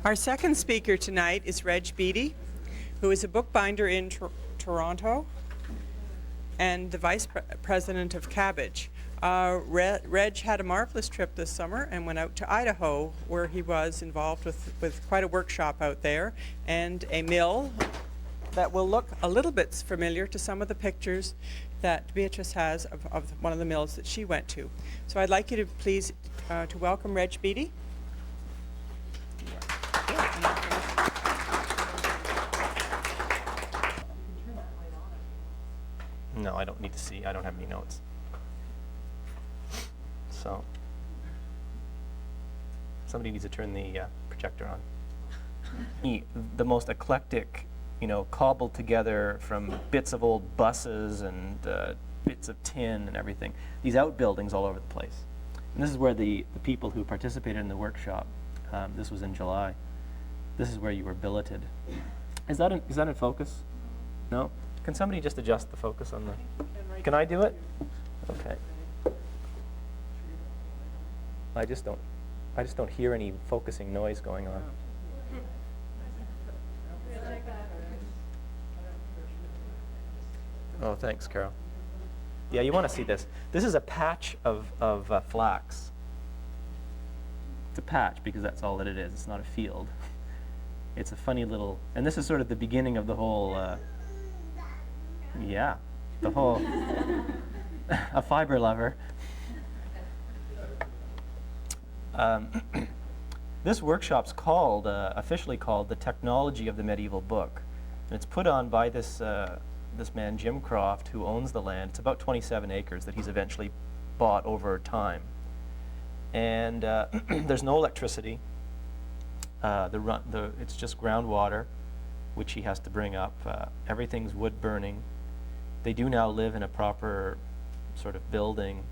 Our second speaker tonight is Reg Beatty, who is a bookbinder in Toronto and the vice president of Cabbage. Reg had a marvelous trip this summer and went out to Idaho, where he was involved with quite a workshop out there and a mill that will look a little bit familiar to some of the pictures that Beatrice has of one of the mills that she went to. So I'd like you to please to welcome Reg Beatty. No, I don't need to see. I don't have any notes. So, somebody needs to turn the projector on. The most eclectic, cobbled together from bits of old buses and bits of tin and everything. These outbuildings all over the place. And this is where the people who participated in the workshop, this was in July, this is where you were billeted. Is that in focus? No? Can somebody just adjust the focus on the... Can I do it? Okay. I just don't hear any focusing noise going on. Oh, thanks, Carol. Yeah, you want to see this. This is a patch of flax. It's a patch because that's all that it is. It's not a field. It's a funny little... And this is sort of the beginning of the whole... yeah, the whole... a fiber lover. This workshop's called, officially called, The Technology of the Medieval Book. And it's put on by this man, Jim Croft, who owns the land. It's about 27 acres that he's eventually bought over time. And there's no electricity. It's just groundwater, which he has to bring up. Everything's wood burning. They do now live in a proper sort of building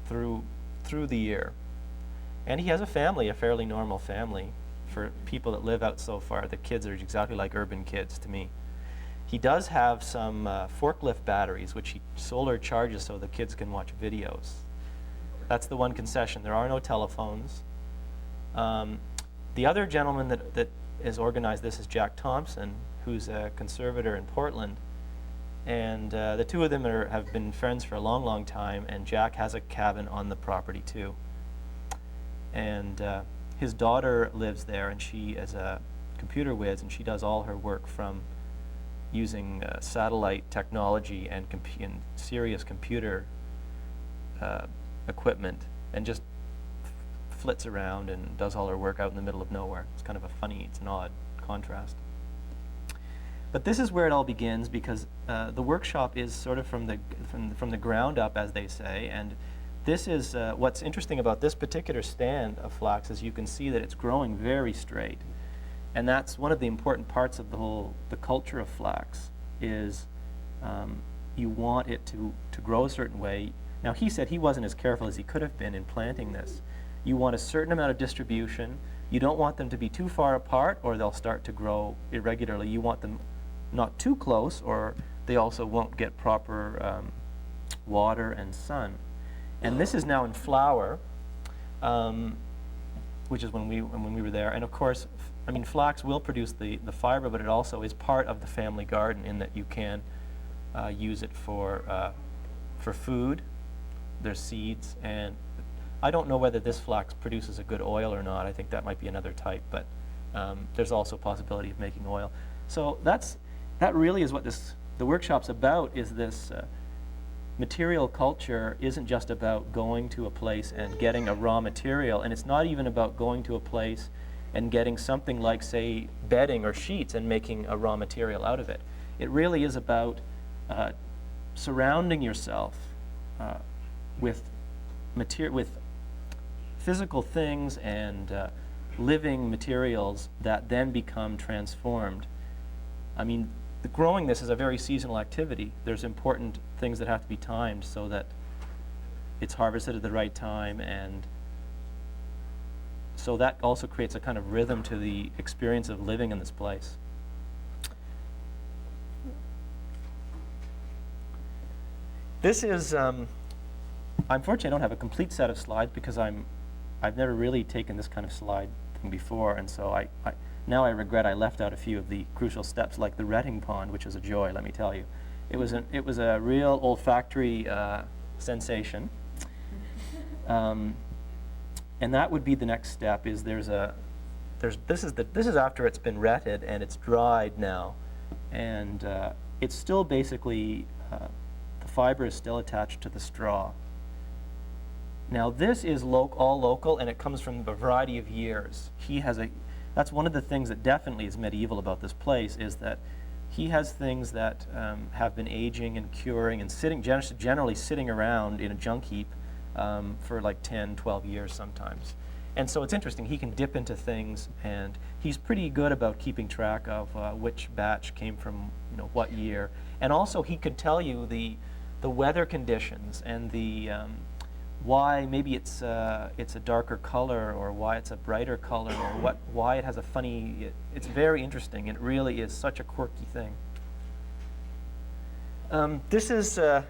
through the year. And he has a family, a fairly normal family for people that live out so far. The kids are exactly like urban kids to me. He does have some forklift batteries, which he solar charges so the kids can watch videos. That's the one concession. There are no telephones. The other gentleman that has organized this is Jack Thompson, who's a conservator in Portland. And the two of them have been friends for a long, long time, and Jack has a cabin on the property too. And his daughter lives there, and she is a computer whiz, and she does all her work from using satellite technology and serious computer equipment, and just flits around and does all her work out in the middle of nowhere. It's kind of it's an odd contrast. But this is where it all begins, because the workshop is sort of from the ground up, as they say, and this is what's interesting about this particular stand of flax is you can see that it's growing very straight, and that's one of the important parts of the culture of flax is you want it to grow a certain way. Now he said he wasn't as careful as he could have been in planting this. You want a certain amount of distribution. You don't want them to be too far apart or they'll start to grow irregularly. You want them not too close, or they also won't get proper water and sun. And this is now in flower, which is when we were there. And of course, I mean, flax will produce the fiber, but it also is part of the family garden in that you can use it for food. There's seeds, and I don't know whether this flax produces a good oil or not. I think that might be another type, but there's also a possibility of making oil. So that really is what the workshop's about, is this material culture isn't just about going to a place and getting a raw material, and it's not even about going to a place and getting something like, say, bedding or sheets and making a raw material out of it. It really is about surrounding yourself with physical things and living materials that then become transformed. I mean, growing this is a very seasonal activity. There's important things that have to be timed so that it's harvested at the right time, and so that also creates a kind of rhythm to the experience of living in this place. This is, unfortunately I don't have a complete set of slides because I've never really taken this kind of slide working before, and so now I regret I left out a few of the crucial steps, like the retting pond, which was a joy, let me tell you. It was a real olfactory sensation. And that would be the next step. This is after it's been retted and it's dried now, and it's still basically the fiber is still attached to the straw. Now this is all local, and it comes from a variety of years. That's one of the things that definitely is medieval about this place, is that he has things that have been aging and curing and generally sitting around in a junk heap for like 10, 12 years sometimes. And so it's interesting, he can dip into things, and he's pretty good about keeping track of which batch came from what year. And also he could tell you the weather conditions and the why maybe it's a darker color, or why it's a brighter color, or why it has a funny. It's very interesting. It really is such a quirky thing. This is the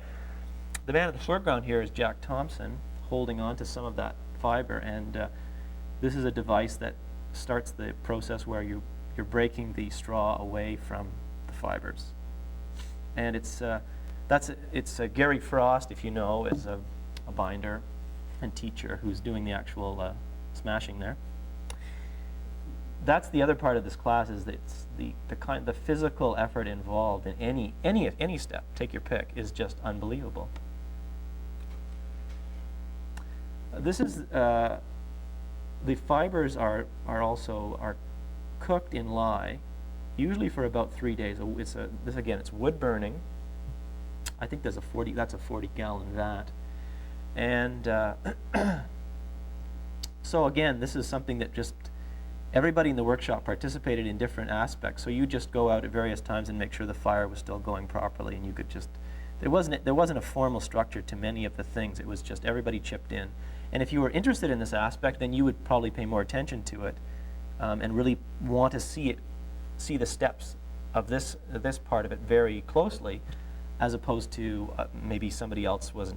man in the foreground here is Jack Thompson, holding on to some of that fiber, and this is a device that starts the process where you're breaking the straw away from the fibers, and it's Gary Frost, if you know, is a binder and teacher who's doing the actual smashing there. That's the other part of this class, is that it's the physical effort involved in any step, take your pick, is just unbelievable. This is the fibers are cooked in lye, usually for about 3 days. It's wood burning. I think that's a 40-gallon vat. And so again, this is something that just everybody in the workshop participated in different aspects. So you just go out at various times and make sure the fire was still going properly, and you could just there wasn't a formal structure to many of the things. It was just everybody chipped in. And if you were interested in this aspect, then you would probably pay more attention to it and really want to see the steps of this part of it very closely, as opposed to maybe somebody else was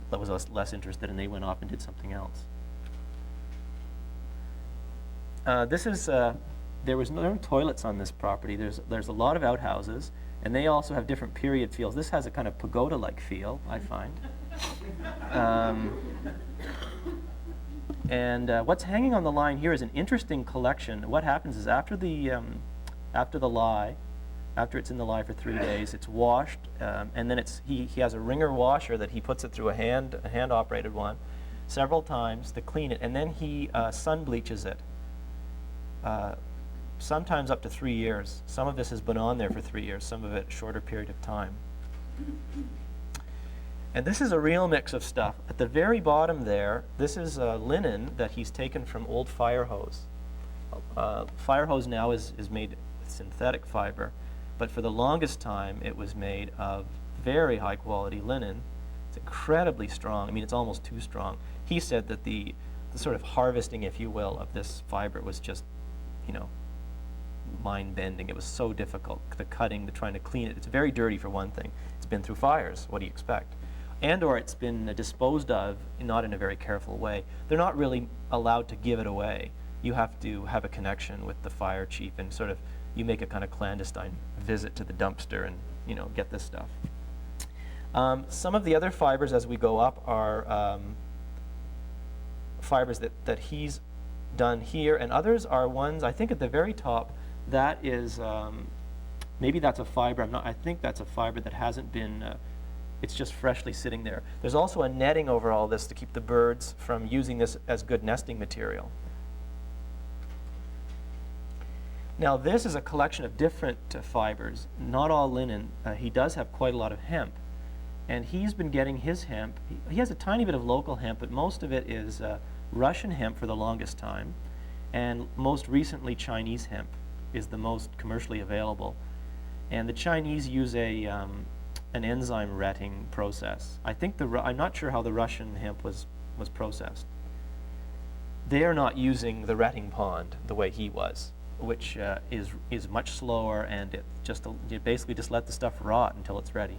less interested and they went off and did something else. There was no toilets on this property. There's a lot of outhouses, and they also have different period feels. This has a kind of pagoda-like feel, I find. And what's hanging on the line here is an interesting collection. What happens is after it's in the lye for 3 days, it's washed, and then he has a wringer washer that he puts it through a hand-operated one several times to clean it, and then he sun bleaches it. Sometimes up to 3 years. Some of this has been on there for 3 years, some of it a shorter period of time. And this is a real mix of stuff. At the very bottom there, this is linen that he's taken from old fire hose. Fire hose now is made with synthetic fiber, but for the longest time it was made of very high quality linen. It's incredibly strong. I mean, it's almost too strong. He said that the sort of harvesting, if you will, of this fiber was just, mind-bending. It was so difficult, the cutting, the trying to clean it. It's very dirty, for one thing. It's been through fires. What do you expect? And/or it's been disposed of not in a very careful way. They're not really allowed to give it away. You have to have a connection with the fire chief, and sort of you make a kind of clandestine visit to the dumpster and get this stuff. Some of the other fibers as we go up are fibers that he's done here, and others are ones, I think at the very top, that is, maybe that's a fiber, I think that's a fiber that hasn't been, it's just freshly sitting there. There's also a netting over all this to keep the birds from using this as good nesting material. Now this is a collection of different fibers, not all linen. He does have quite a lot of hemp, and he's been getting his hemp. He has a tiny bit of local hemp, but most of it is Russian hemp for the longest time, and most recently Chinese hemp is the most commercially available. And the Chinese use an enzyme retting process. I think I'm not sure how the Russian hemp was processed. They are not using the retting pond the way he was, which is much slower, and you basically just let the stuff rot until it's ready.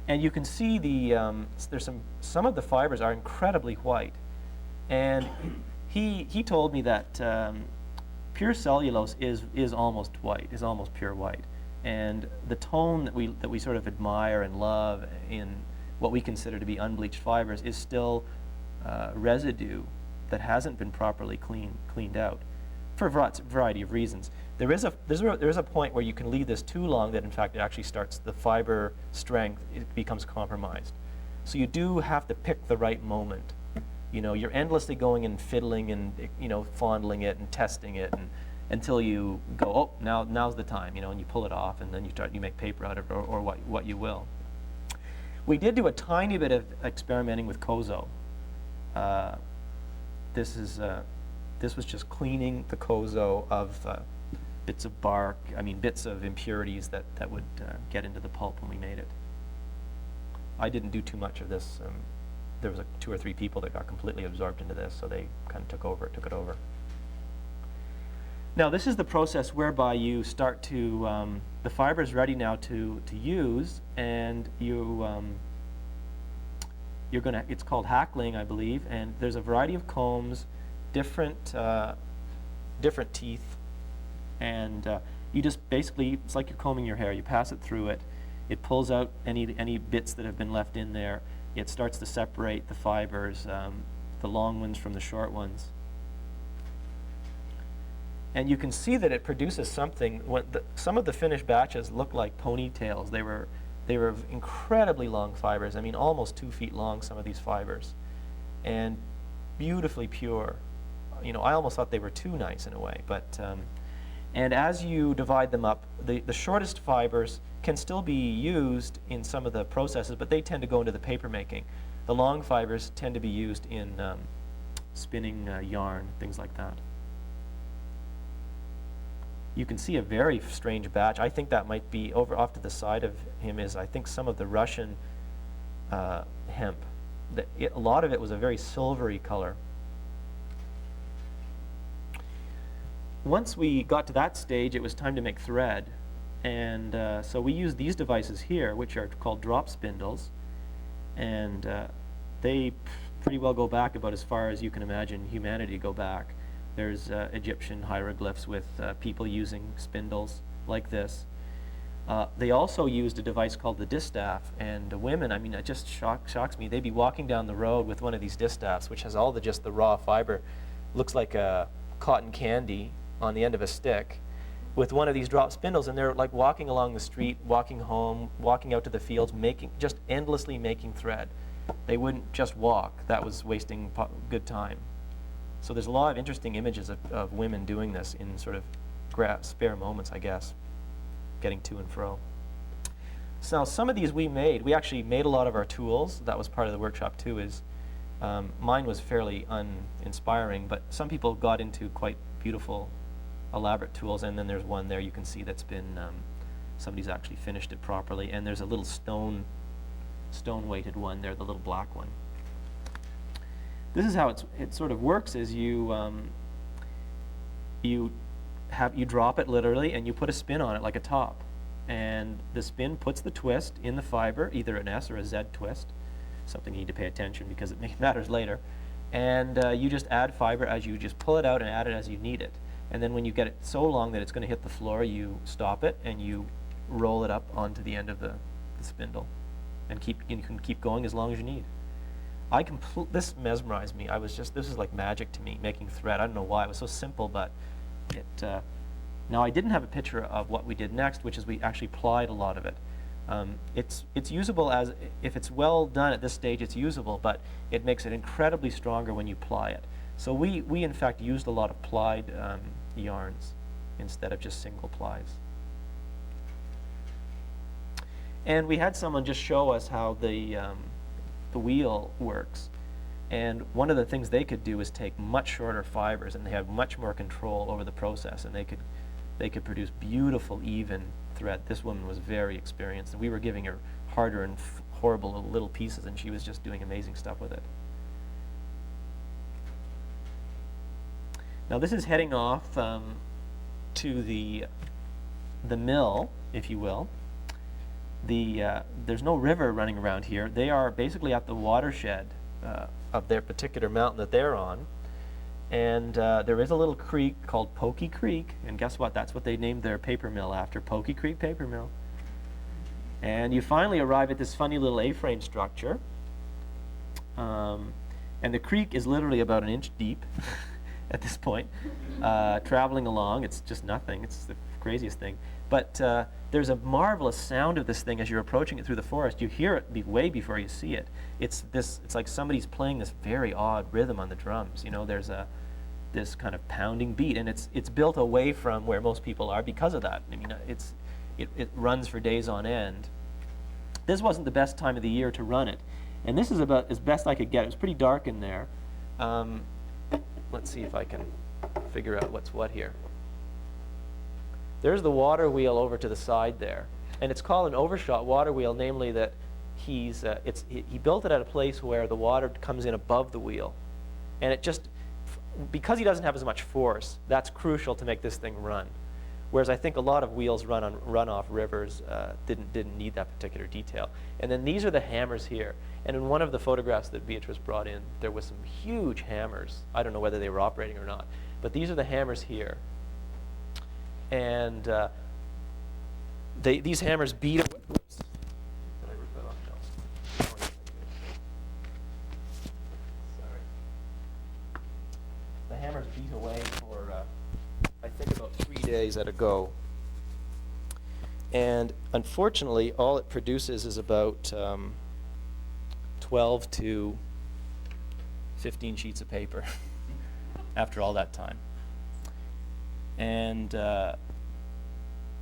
And you can see there's some of the fibers are incredibly white. And he told me that Pure cellulose is almost white, is almost pure white. And the tone that we sort of admire and love in what we consider to be unbleached fibers is still residue that hasn't been properly cleaned out for a variety of reasons. There is a point where you can leave this too long that in fact it actually starts, the fiber strength, it becomes compromised. So you do have to pick the right moment. You know, you're endlessly going and fiddling and, you know, fondling it and testing it and, until you go, oh, now's the time, you know, and you pull it off, and then you make paper out of it, or what you will. We did do a tiny bit of experimenting with Kozo. This was just cleaning the Kozo of bits of bark, bits of impurities that would get into the pulp when we made it. I didn't do too much of this. There was 2 or 3 people that got completely absorbed into this, so they kind of took it over. Now this is the process whereby you start to, the fiber is ready now to use, and you're gonna, it's called hackling, I believe, and there's a variety of combs, different teeth, and you just basically, it's like you're combing your hair, you pass it through it, it pulls out any bits that have been left in there, it starts to separate the fibers, the long ones from the short ones. And you can see that it produces something. Some of the finished batches look like ponytails. They were incredibly long fibers. Almost 2 feet long, some of these fibers, and beautifully pure. You know, I almost thought they were too nice in a way. But and as you divide them up, the shortest fibers can still be used in some of the processes, but they tend to go into the paper making. The long fibers tend to be used in spinning yarn, things like that. You can see a very strange batch. I think that might be off to the side of him is, I think, some of the Russian hemp. A lot of it was a very silvery color. Once we got to that stage, it was time to make thread. And so we used these devices here, which are called drop spindles. And they pretty well go back about as far as you can imagine humanity go back. There's Egyptian hieroglyphs with people using spindles like this. They also used a device called the distaff, and women, it just shocks me. They'd be walking down the road with one of these distaffs, which has all just the raw fiber, looks like a cotton candy on the end of a stick, with one of these drop spindles, and they're like walking along the street, walking home, walking out to the fields, just endlessly making thread. They wouldn't just walk. That was wasting good time. So there's a lot of interesting images of women doing this in sort of spare moments, I guess, getting to and fro. So some of these we actually made a lot of our tools. That was part of the workshop too. Mine was fairly uninspiring, but some people got into quite beautiful, elaborate tools, and then there's one there you can see that's been, somebody's actually finished it properly, and there's a little stone-weighted one there, the little black one. This is how it sort of works. Is you drop it literally, and you put a spin on it like a top, and the spin puts the twist in the fiber, either an S or a Z twist, something you need to pay attention because it matters later, and you just add fiber as you just pull it out and add it as you need it, and then when you get it so long that it's going to hit the floor, you stop it and you roll it up onto the end of the spindle, and you can keep going as long as you need. This mesmerized me. This is like magic to me, making thread. I don't know why. It was so simple, but it. Now I didn't have a picture of what we did next, which is we actually plied a lot of it. It's usable if it's well done at this stage, it's usable, but it makes it incredibly stronger when you ply it. So we in fact used a lot of plied yarns instead of just single plies. And we had someone just show us how the wheel works, and one of the things they could do is take much shorter fibers, and they had much more control over the process, and they could produce beautiful even thread. This woman was very experienced, and we were giving her harder and horrible little pieces, and she was just doing amazing stuff with it. Now this is heading off to the mill, if you will. There's no river running around here. They are basically at the watershed of their particular mountain that they're on, And there is a little creek called Pokey Creek, and guess what? That's what they named their paper mill after, Pokey Creek Paper Mill. And you finally arrive at this funny little A-frame structure. And the creek is literally about an inch deep at this point, traveling along. It's just nothing. It's the craziest thing. But there's a marvelous sound of this thing as you're approaching it through the forest. You hear it way before you see it. It's like somebody's playing this very odd rhythm on the drums. You know, there's this kind of pounding beat, and it's built away from where most people are because of that. I mean, it runs for days on end. This wasn't the best time of the year to run it, and this is about as best I could get. It was pretty dark in there. Let's see if I can figure out what's what here. There's the water wheel over to the side there, and it's called an overshot water wheel, namely that he built it at a place where the water comes in above the wheel, and it just, because he doesn't have as much force, that's crucial to make this thing run. Whereas I think a lot of wheels run on runoff rivers didn't need that particular detail. And then these are the hammers here. And in one of the photographs that Beatrice brought in, there was some huge hammers. I don't know whether they were operating or not, but these are the hammers here. And these hammers beat. Whoops. Did I rip that off? No. Sorry. The hammers beat away for I think about 3 days at a go. And unfortunately, all it produces is about 12 to 15 sheets of paper after all that time. And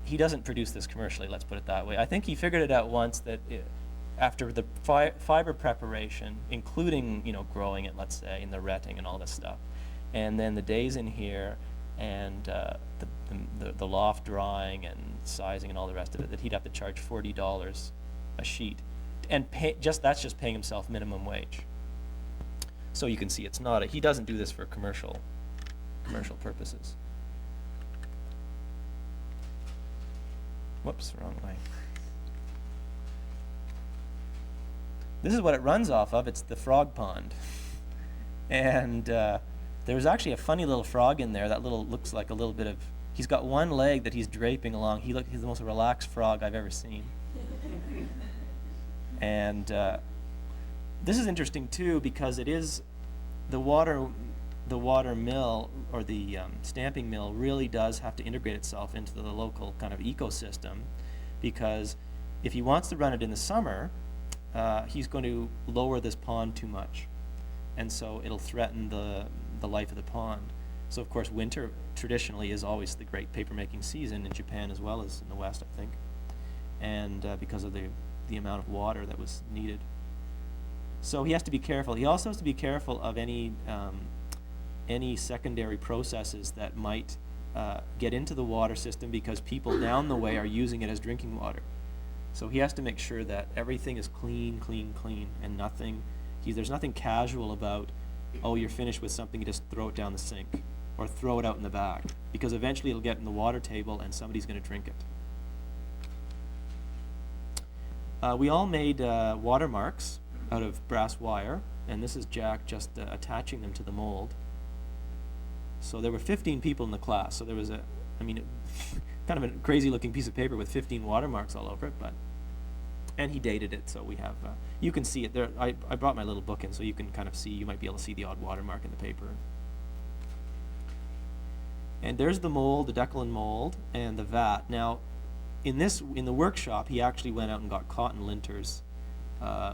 he doesn't produce this commercially, let's put it that way. I think he figured it out once that after the fiber preparation, including, you know, growing it, let's say, and the retting and all this stuff, and then the days in here, and the loft drawing and sizing and all the rest of it, that he'd have to charge $40 a sheet, and that's just paying himself minimum wage. So you can see it's not he doesn't do this for commercial purposes. Whoops, wrong way. This is what it runs off of. It's the frog pond, and there's actually a funny little frog in there. That looks like a little bit of. He's got one leg that he's draping along. He's the most relaxed frog I've ever seen. And this is interesting too, because it is the water mill, or the stamping mill, really does have to integrate itself into the local kind of ecosystem, because if he wants to run it in the summer, he's going to lower this pond too much, and so it'll threaten the life of the pond. So of course winter traditionally is always the great paper-making season in Japan as well as in the West, I think, and because of the amount of water that was needed. So he has to be careful. He also has to be careful of any secondary processes that might get into the water system, because people down the way are using it as drinking water. So he has to make sure that everything is clean, and there's nothing casual about, oh, you're finished with something, you just throw it down the sink or throw it out in the back, because eventually it'll get in the water table and somebody's going to drink it. We all made watermarks out of brass wire, and this is Jack just attaching them to the mold. So there were 15 people in the class, so there was kind of a crazy looking piece of paper with 15 watermarks all over it, and he dated it, so we have, you can see it there. I brought my little book in, so you can kind of see, you might be able to see the odd watermark in the paper. And there's the mold, the Declan mold, and the vat. Now, in the workshop, he actually went out and got cotton linters,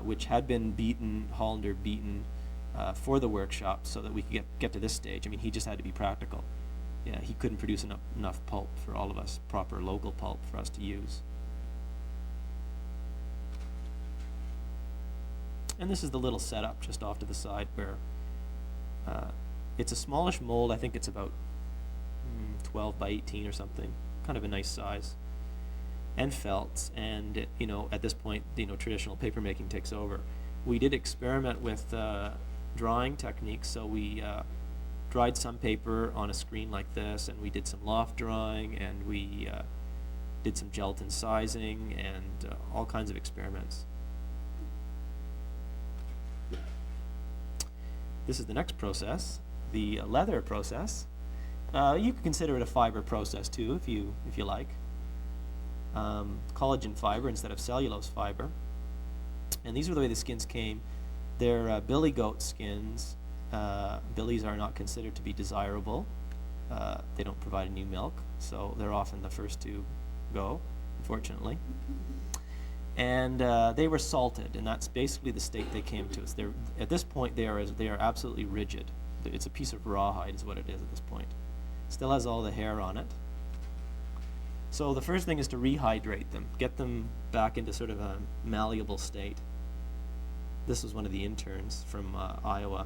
which had been Hollander beaten for the workshop, so that we could get to this stage. I mean, he just had to be practical. Yeah, he couldn't produce enough pulp for all of us, proper local pulp for us to use. And this is the little setup just off to the side, where it's a smallish mold. I think it's about 12 by 18 or something, kind of a nice size, and felts. And at this point, traditional paper making takes over. We did experiment with drawing techniques, so we dried some paper on a screen like this, and we did some loft drawing, and we did some gelatin sizing, and all kinds of experiments. This is the next process. the leather process. You could consider it a fiber process too, if you like. Collagen fiber instead of cellulose fiber. And these are the way the skins came. They're billy goat skins. Billies are not considered to be desirable. They don't provide any milk, so they're often the first to go, unfortunately. And they were salted, and that's basically the state they came to. At this point, they are absolutely rigid. It's a piece of rawhide is what it is at this point. Still has all the hair on it. So the first thing is to rehydrate them, get them back into sort of a malleable state. This was one of the interns from Iowa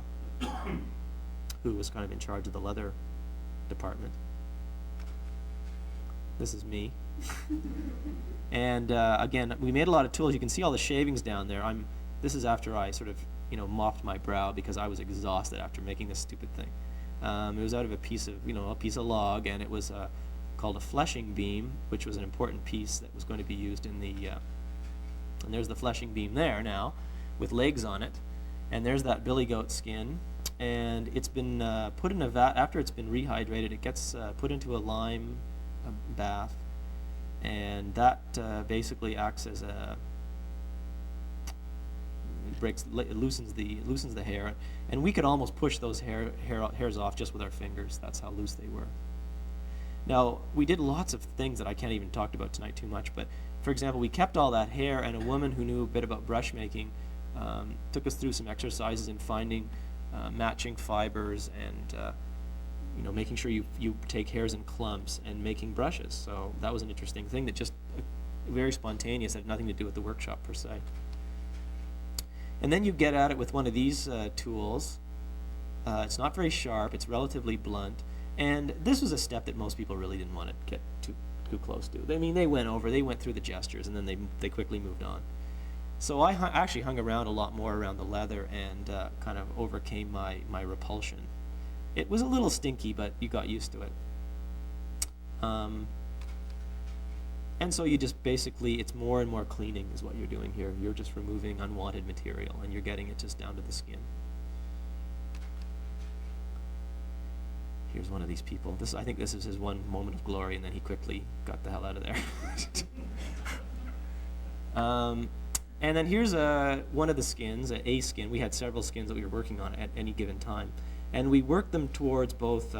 who was kind of in charge of the leather department. This is me. And again, we made a lot of tools. You can see all the shavings down there. This is after I sort of, mopped my brow because I was exhausted after making this stupid thing. It was out of a piece of log, and it was called a fleshing beam, which was an important piece that was going to be used in the. And there's the fleshing beam there now, with legs on it, and there's that billy goat skin, and it's been put in a vat after it's been rehydrated. It gets put into a lime bath, and that basically acts as a loosens the hair, and we could almost push those hairs off just with our fingers. That's how loose they were. Now, we did lots of things that I can't even talk about tonight too much, but for example, we kept all that hair, and a woman who knew a bit about brush making took us through some exercises in finding matching fibers and making sure you take hairs in clumps and making brushes. So that was an interesting thing that just very spontaneous, had nothing to do with the workshop per se. And then you get at it with one of these tools. It's not very sharp, it's relatively blunt, and this was a step that most people really didn't want to get too close to. I mean, they went through the gestures, and then they quickly moved on. So I actually hung around a lot more around the leather and kind of overcame my repulsion. It was a little stinky, but you got used to it. And so you just basically, it's more and more cleaning is what you're doing here. You're just removing unwanted material, and you're getting it just down to the skin. Here's one of these people. I think this is his one moment of glory, and then he quickly got the hell out of there. And then here's one of the skins, a skin. We had several skins that we were working on at any given time. And we worked them towards both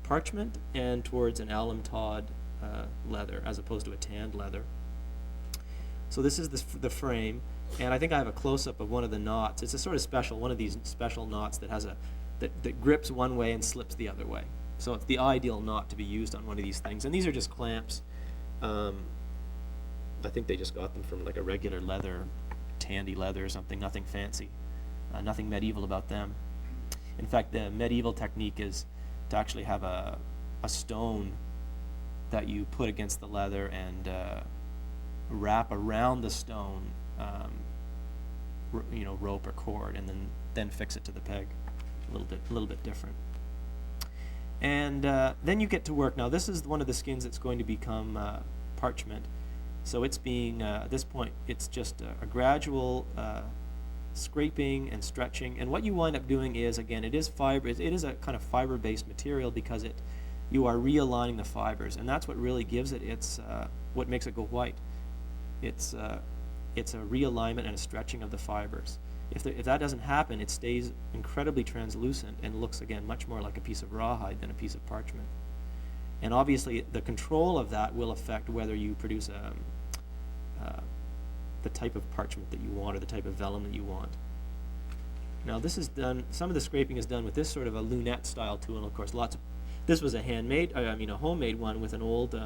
parchment and towards an alum tawed leather, as opposed to a tanned leather. So this is the frame, and I think I have a close-up of one of the knots. It's a sort of special, one of these special knots that has that grips one way and slips the other way. So it's the ideal knot to be used on one of these things. And these are just clamps. I think they just got them from like a regular leather, tandy leather or something, nothing fancy, nothing medieval about them. In fact, the medieval technique is to actually have a stone that you put against the leather and wrap around the stone, rope or cord, and then fix it to the peg. A little bit different. And then you get to work. Now, this is one of the skins that's going to become parchment. So it's being at this point, it's just a gradual scraping and stretching. And what you wind up doing is, again, it is fiber. It is a kind of fiber-based material because you are realigning the fibers, and that's what really gives it its what makes it go white. It's a realignment and a stretching of the fibers. If that doesn't happen, it stays incredibly translucent and looks, again, much more like a piece of rawhide than a piece of parchment. And obviously, the control of that will affect whether you produce the type of parchment that you want or the type of vellum that you want. Now, this is done. Some of the scraping is done with this sort of a lunette-style tool, and of course, this was a homemade one with an old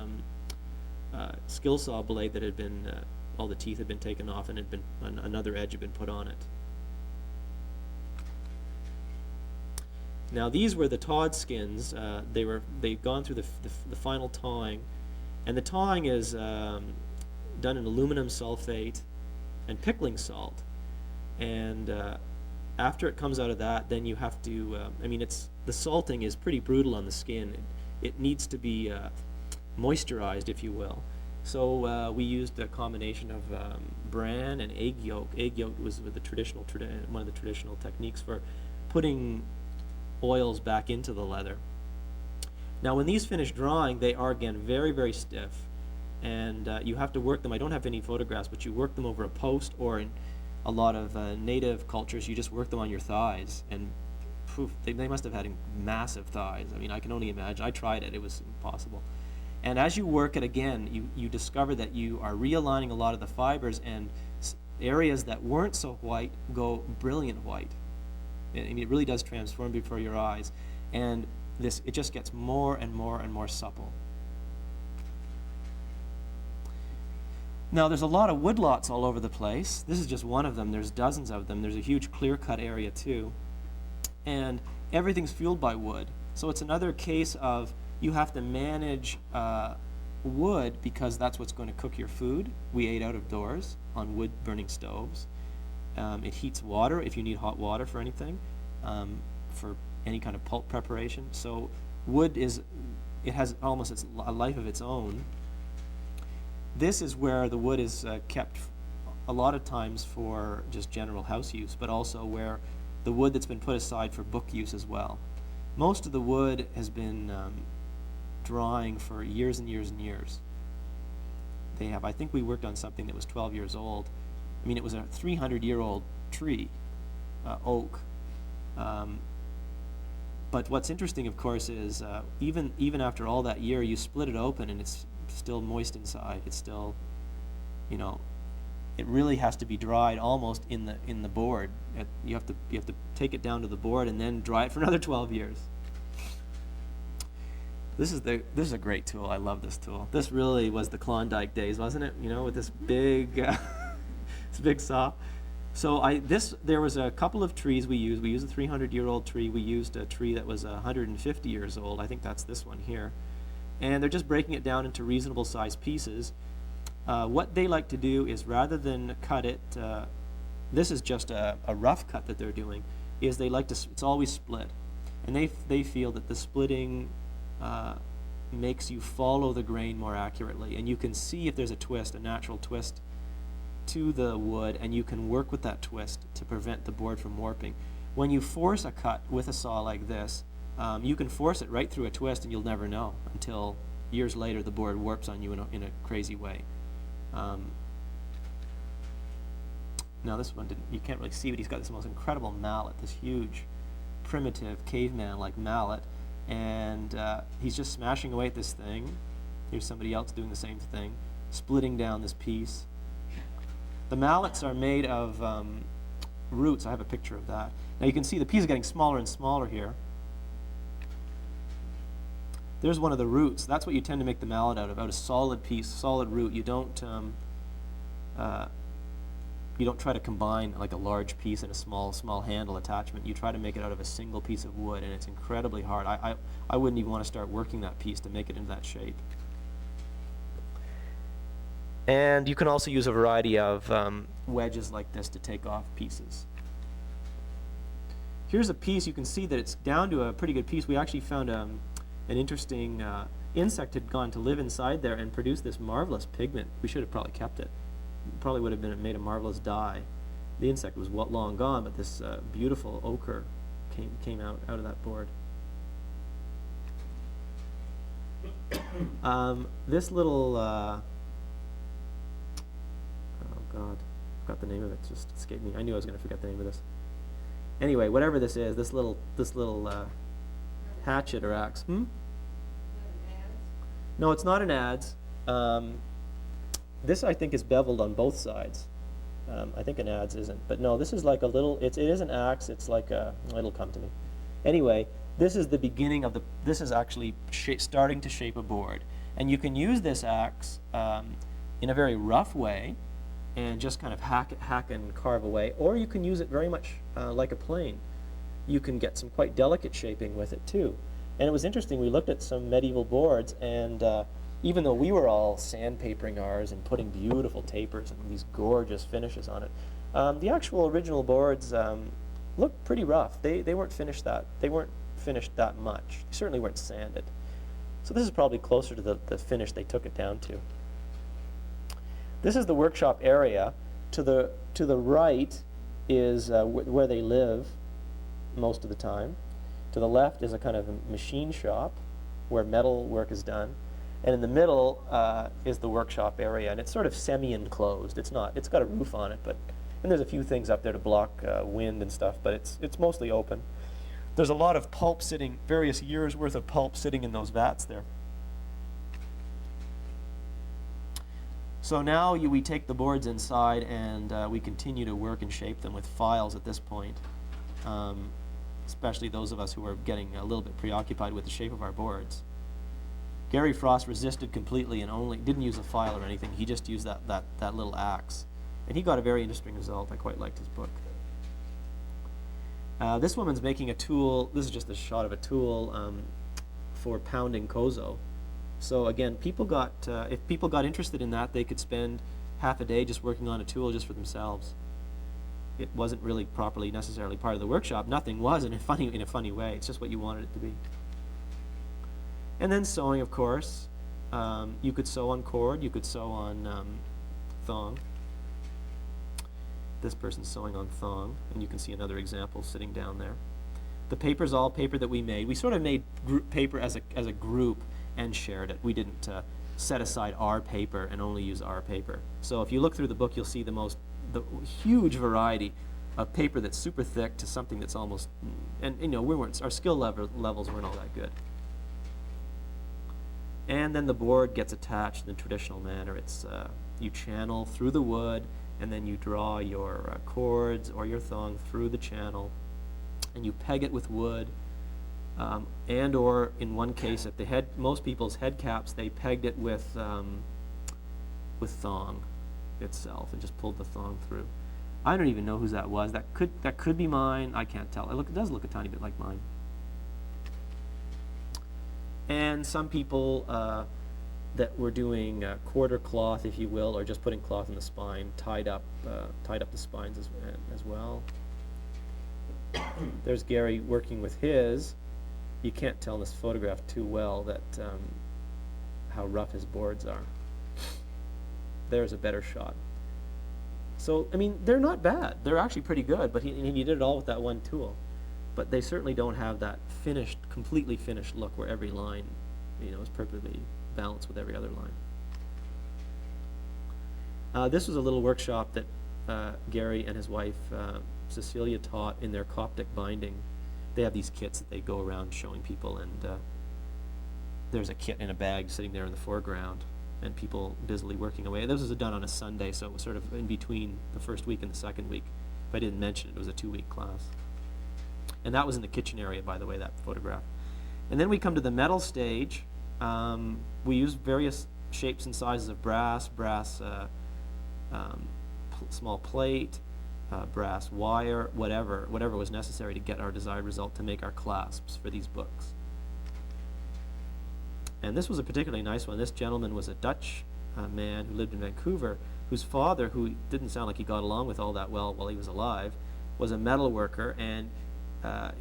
skill saw blade that had been, all the teeth had been taken off, and another edge had been put on it. Now, these were the tawed skins. They've gone through the final tawing, and the tawing is done in aluminum sulfate and pickling salt. And after it comes out of that, then you have to. The salting is pretty brutal on the skin. It needs to be moisturized, if you will. So we used a combination of bran and egg yolk. Egg yolk was one of the traditional techniques for putting oils back into the leather. Now when these finish drying, they are again very, very stiff, and you have to work them. I don't have any photographs, but you work them over a post, or in a lot of native cultures, you just work them on your thighs, and poof, they must have had massive thighs. I mean, I can only imagine. I tried it. It was impossible. And as you work it again, you discover that you are realigning a lot of the fibers, and areas that weren't so white go brilliant white. I mean, it really does transform before your eyes. And it just gets more and more and more supple. Now, there's a lot of woodlots all over the place. This is just one of them. There's dozens of them. There's a huge clear-cut area, too. And everything's fueled by wood. So it's another case of you have to manage wood, because that's what's going to cook your food. We ate out of doors on wood-burning stoves. It heats water if you need hot water for anything, for any kind of pulp preparation. So wood has almost a life of its own. This is where the wood is kept a lot of times for just general house use, but also where the wood that's been put aside for book use as well. Most of the wood has been drying for years and years and years. I think we worked on something that was 12 years old. I mean, it was a 300-year-old tree, oak. But what's interesting, of course, is even after all that year, you split it open and it's still moist inside. It's still, it really has to be dried almost in the board. You have to take it down to the board and then dry it for another 12 years. This is a great tool. I love this tool. This really was the Klondike days, wasn't it? With this big, this big saw. So there was a couple of trees we used. We used a 300-year-old tree. We used a tree that was 150 years old. I think that's this one here. And they're just breaking it down into reasonable sized pieces. What they like to do is, rather than cut it, this is just a rough cut that they're doing, is they like to, it's always split. And they feel that the splitting makes you follow the grain more accurately. And you can see if there's a twist, a natural twist to the wood, and you can work with that twist to prevent the board from warping. When you force a cut with a saw like this, you can force it right through a twist and you'll never know until years later the board warps on you in a crazy way. Now this one, you can't really see, but he's got this most incredible mallet, this huge primitive caveman-like mallet, and he's just smashing away at this thing. Here's somebody else doing the same thing, splitting down this piece. The mallets are made of roots. I have a picture of that. Now you can see the piece is getting smaller and smaller here. There's one of the roots. That's what you tend to make the mallet out of a solid piece, solid root. You don't try to combine like a large piece and a small handle attachment. You try to make it out of a single piece of wood, and it's incredibly hard. I wouldn't even want to start working that piece to make it into that shape. And you can also use a variety of wedges like this to take off pieces. Here's a piece. You can see that it's down to a pretty good piece. We actually found an interesting insect had gone to live inside there and produced this marvelous pigment. We should have probably kept it. Probably would have made a marvelous dye. The insect was long gone, but this beautiful ochre came out of that board. This little oh God, I forgot the name of it. It just escaped me. I knew I was going to forget the name of this. Anyway, whatever this is, this little hatchet or axe. No, it's not an adze. This I think is beveled on both sides. I think an adze isn't, but no, this is like a little. It is an axe. It's like it'll come to me. Anyway, this is the beginning of this is actually starting to shape a board, and you can use this axe in a very rough way, and just kind of hack and carve away, or you can use it very much like a plane. You can get some quite delicate shaping with it too. And it was interesting. We looked at some medieval boards, and even though we were all sandpapering ours and putting beautiful tapers and these gorgeous finishes on it, the actual original boards looked pretty rough. They weren't finished that much. They certainly weren't sanded. So this is probably closer to the finish they took it down to. This is the workshop area. To the right is where they live most of the time. To To the left is a kind of a machine shop where metal work is done. And in the middle is the workshop area, and it's sort of semi-enclosed. It's got a roof on it, and there's a few things up there to block wind and stuff, but it's mostly open. There's a lot of pulp sitting, various years worth of pulp sitting in those vats there. So now we take the boards inside and we continue to work and shape them with files at this point, especially those of us who are getting a little bit preoccupied with the shape of our boards. Gary Frost resisted completely and didn't use a file or anything. He just used that little axe. And he got a very interesting result. I quite liked his book. This woman's making a tool. This is just a shot of a tool for pounding kozo. So again, if people got interested in that, they could spend half a day just working on a tool just for themselves. It wasn't really properly necessarily part of the workshop. Nothing was in a funny way. It's just what you wanted it to be. And then sewing, of course. You could sew on cord. You could sew on thong. This person's sewing on thong, and you can see another example sitting down there. The paper's all paper that we made. We sort of made paper as a group and shared it. We didn't set aside our paper and only use our paper. So if you look through the book, you'll see the huge variety of paper that's super thick to something that's almost, and our skill levels weren't all that good. And then the board gets attached in the traditional manner. It's you channel through the wood, and then you draw your cords or your thong through the channel, and you peg it with wood, and or in one case, at most people's head caps, they pegged it with thong itself and just pulled the thong through. I don't even know whose that was. That could be mine. I can't tell. It does look a tiny bit like mine. And some people that were doing quarter cloth, if you will, or just putting cloth in the spine, tied up the spines as well. There's Gary working with his. You can't tell in this photograph too well that how rough his boards are. There's a better shot. So, I mean, they're not bad. They're actually pretty good, but he did it all with that one tool. But they certainly don't have that completely finished look where every line, is perfectly balanced with every other line. This was a little workshop that Gary and his wife Cecilia taught in their Coptic binding. They have these kits that they go around showing people, and there's a kit in a bag sitting there in the foreground, and people busily working away. This was done on a Sunday, so it was sort of in between the first week and the second week. If I didn't mention it, it was a 2-week class. And that was in the kitchen area, by the way, that photograph. And then we come to the metal stage. We used various shapes and sizes of brass small plate, brass wire, whatever was necessary to get our desired result to make our clasps for these books. And this was a particularly nice one. This gentleman was a Dutch man who lived in Vancouver, whose father, who didn't sound like he got along with all that well while he was alive, was a metal worker, and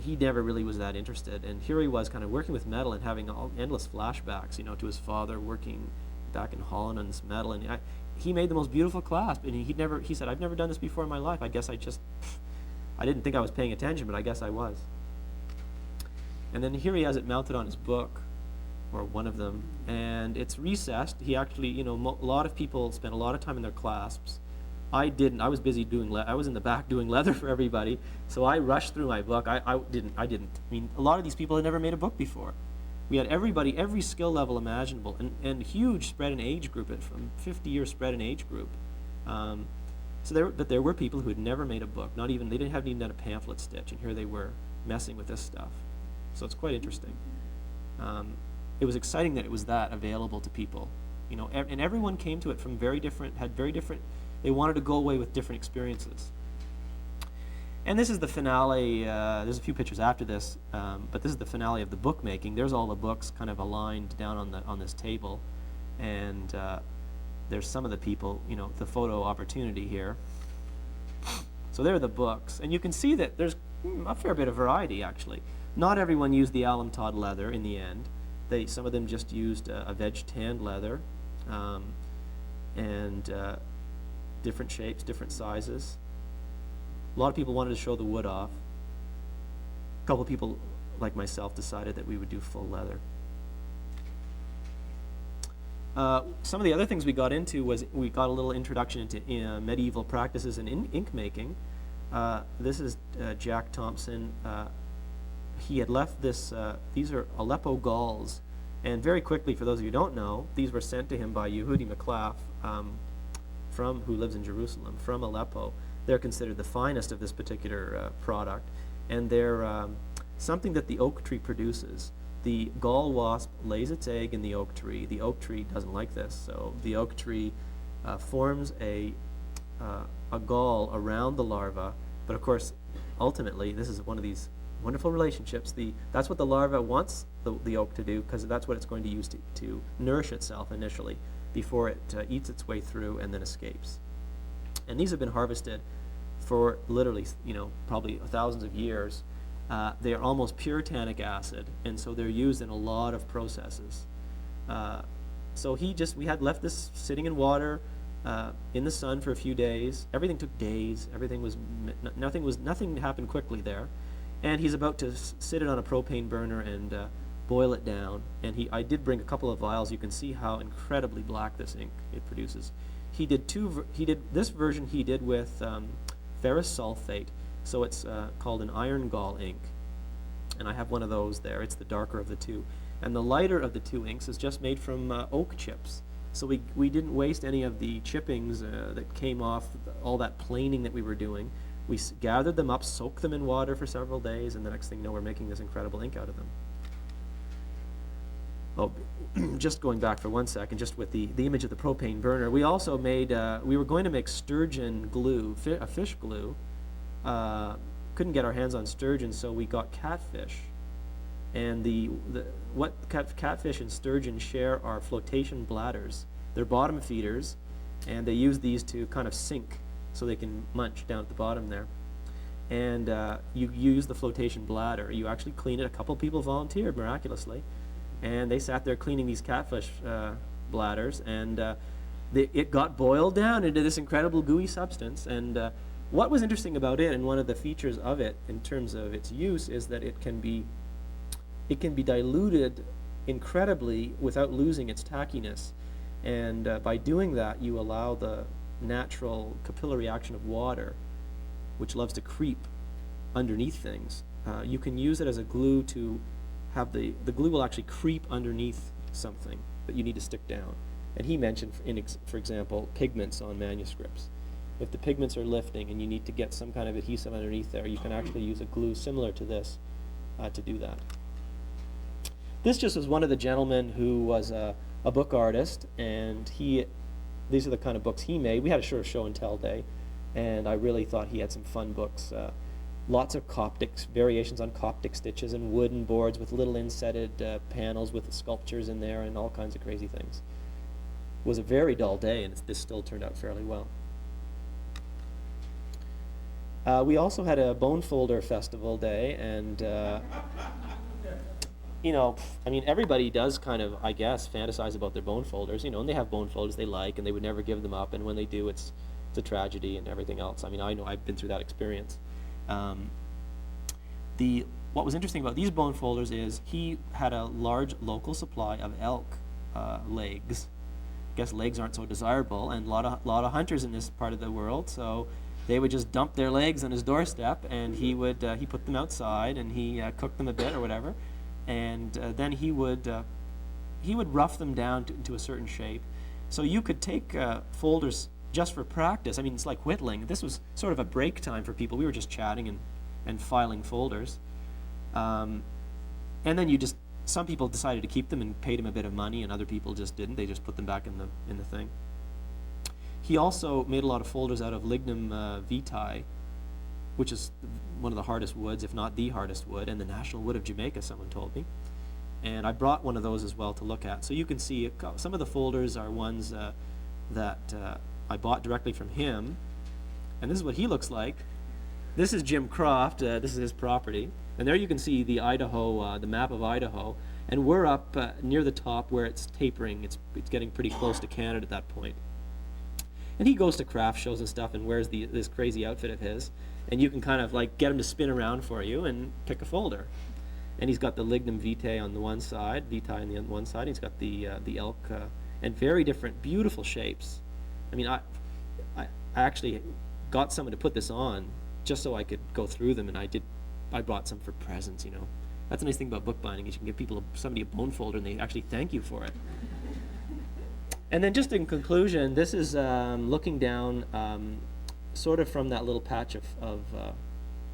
he never really was that interested. And here he was kind of working with metal and having endless flashbacks, to his father working back in Holland on this metal. And he made the most beautiful clasp, and he said, I've never done this before in my life. I guess I didn't think I was paying attention, but I guess I was. And then here he has it mounted on his book, or one of them, and it's recessed. He actually, a lot of people spend a lot of time in their clasps. I didn't. I was busy I was in the back doing leather for everybody, so I rushed through my book. I didn't. I mean, a lot of these people had never made a book before. We had every skill level imaginable, and huge spread in age group, from 50-year spread in age group. But there were people who had never made a book. They didn't have even done a pamphlet stitch, and here they were messing with this stuff. So it's quite interesting. It was exciting that it was that available to people, and everyone came to it from very different. They wanted to go away with different experiences. And this is the finale. There's a few pictures after this, but this is the finale of the bookmaking. There's all the books kind of aligned down on this table, and there's some of the people, the photo opportunity here. So there are the books, and you can see that there's a fair bit of variety, actually. Not everyone used the alum Todd leather in the end. Some of them just used a veg tanned leather, and different shapes, different sizes. A lot of people wanted to show the wood off. A couple of people like myself, decided that we would do full leather. Some of the other things we got into was we got a little introduction into medieval practices in ink making. This is Jack Thompson. He had left this, these are Aleppo galls, and very quickly, for those of you who don't know, these were sent to him by Yehudi McLaugh, who lives in Jerusalem, from Aleppo. They're considered the finest of this particular product, and they're something that the oak tree produces. The gall wasp lays its egg in the oak tree. The oak tree doesn't like this, so the oak tree forms a gall around the larva, but of course, ultimately, this is one of these wonderful relationships. That's what the larva wants the oak to do, because that's what it's going to use to nourish itself initially before it eats its way through and then escapes. And these have been harvested for literally, probably thousands of years. They are almost pure tannic acid, and so they're used in a lot of processes. So we had left this sitting in water in the sun for a few days. Everything took days. Nothing happened quickly there. And he's about to sit it on a propane burner and boil it down. And I did bring a couple of vials. You can see how incredibly black this ink it produces. He did this version he did with ferrous sulfate. So it's called an iron gall ink. And I have one of those there. It's the darker of the two. And the lighter of the two inks is just made from oak chips. So we didn't waste any of the chippings that came off all that planing that we were doing. We gathered them up, soaked them in water for several days, and the next thing you know, we're making this incredible ink out of them. Oh, just going back for 1 second, just with the image of the propane burner, we also made, we were going to make sturgeon glue, a fish glue. Couldn't get our hands on sturgeon, so we got catfish. And what catfish and sturgeon share are flotation bladders. They're bottom feeders, and they use these to kind of sink so they can munch down at the bottom there. And you use the flotation bladder. You actually clean it. A couple people volunteered miraculously, and they sat there cleaning these catfish bladders, and it got boiled down into this incredible gooey substance. And what was interesting about it, and one of the features of it in terms of its use, is that it can be diluted incredibly without losing its tackiness. And by doing that, you allow the natural capillary action of water, which loves to creep underneath things. You can use it as a glue to have the glue will actually creep underneath something that you need to stick down. And he mentioned, for example, pigments on manuscripts. If the pigments are lifting and you need to get some kind of adhesive underneath there, you can actually use a glue similar to this to do that. This just was one of the gentlemen who was a book artist, and these are the kind of books he made. We had a sort of show and tell day, and I really thought he had some fun books. Lots of variations on Coptic stitches and wooden boards with little insetted panels with sculptures in there and all kinds of crazy things. It was a very dull day, and this still turned out fairly well. We also had a bone folder festival day, and everybody does kind of, I guess, fantasize about their bone folders, and they have bone folders they like, and they would never give them up, and when they do, it's a tragedy and everything else. I know I've been through that experience. What was interesting about these bone folders is he had a large local supply of elk legs. I guess legs aren't so desirable, and a lot of hunters in this part of the world, so they would just dump their legs on his doorstep, and he put them outside, and he cooked them a bit or whatever. And then he would rough them down into a certain shape. So you could take folders just for practice. It's like whittling. This was sort of a break time for people. We were just chatting and filing folders. And then some people decided to keep them and paid him a bit of money, and other people just didn't. They just put them back in the thing. He also made a lot of folders out of lignum vitae, which is one of the hardest woods, if not the hardest wood, and the national wood of Jamaica, someone told me. And I brought one of those as well to look at. So you can see some of the folders are ones that I bought directly from him. And this is what he looks like. This is Jim Croft. This is his property. And there you can see the Idaho, the map of Idaho. And we're up near the top where it's tapering. It's getting pretty close to Canada at that point. And he goes to craft shows and stuff and wears this crazy outfit of his. And you can kind of get him to spin around for you and pick a folder. And he's got the lignum vitae on the one side, on the one side. He's got the elk, and very different, beautiful shapes. I mean, I actually got someone to put this on just so I could go through them, and I bought some for presents, you know. That's a nice thing about bookbinding, is you can give somebody a bone folder and they actually thank you for it. And then just in conclusion, this is looking down sort of from that little patch of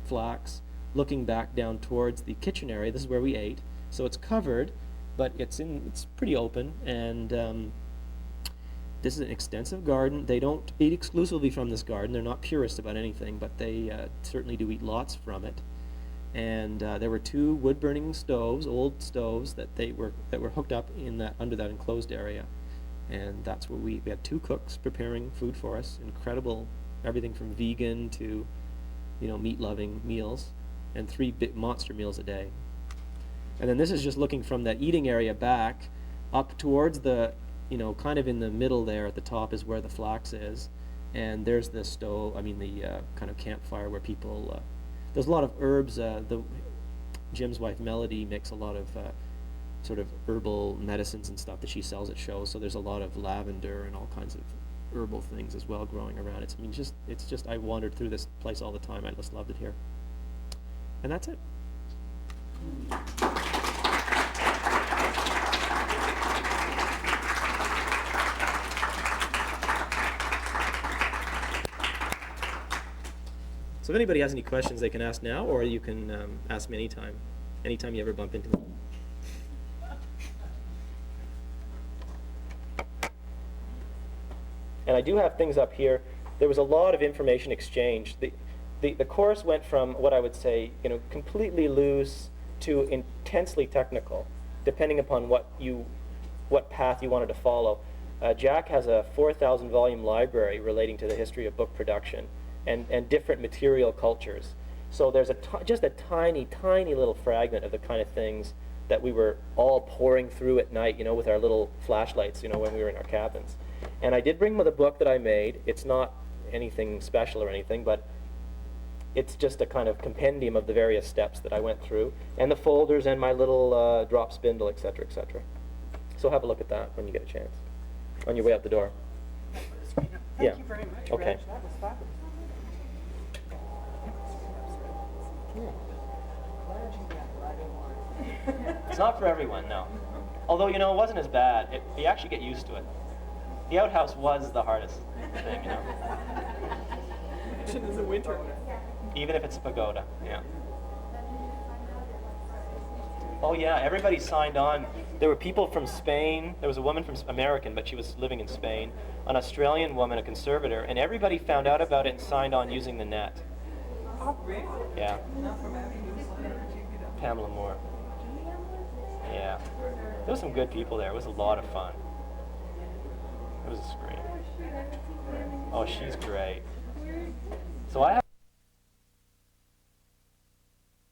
flax, looking back down towards the kitchen area. This is where we ate. So it's covered, but it's pretty open, and this is an extensive garden. They don't eat exclusively from this garden. They're not purists about anything, but they certainly do eat lots from it. And there were 2 wood-burning stoves, old stoves, that were hooked up under that enclosed area. And that's where we had 2 cooks preparing food for us. Incredible, everything from vegan to, you know, meat-loving meals, and 3 big monster meals a day. And then this is just looking from that eating area back up towards the, you know, kind of in the middle there at the top is where the flax is. And there's the stove, the kind of campfire where people, there's a lot of herbs. Jim's wife Melody makes a lot of sort of herbal medicines and stuff that she sells at shows. So there's a lot of lavender and all kinds of herbal things as well growing around. It's just I wandered through this place all the time. I just loved it here. And that's it. So if anybody has any questions, they can ask now, or you can ask me anytime you ever bump into me. And I do have things up here. There was a lot of information exchanged. The course went from what I would say, you know, completely loose to intensely technical, depending upon what path you wanted to follow. Jack has a 4,000 volume library relating to the history of book production and different material cultures. So there's just a tiny, tiny little fragment of the kind of things that we were all pouring through at night, you know, with our little flashlights, you know, when we were in our cabins. And I did bring the book that I made. It's not anything special or anything, but it's just a kind of compendium of the various steps that I went through, and the folders and my little drop spindle, etc., etc. So have a look at that when you get a chance, on your way out the door. Thank you very much, Okay. Reg. That was fabulous. It's not for everyone, no. Although, you know, it wasn't as bad. You actually get used to it. The outhouse was the hardest thing, you know. It's in the winter. Even if it's a pagoda, yeah. Oh yeah, everybody signed on. There were people from Spain. There was a woman from American, but she was living in Spain. An Australian woman, a conservator, and everybody found out about it and signed on using the net. Oh, really? Yeah. Pamela Moore. Yeah. There was some good people there. It was a lot of fun. It was a scream. Oh, she's great. So I have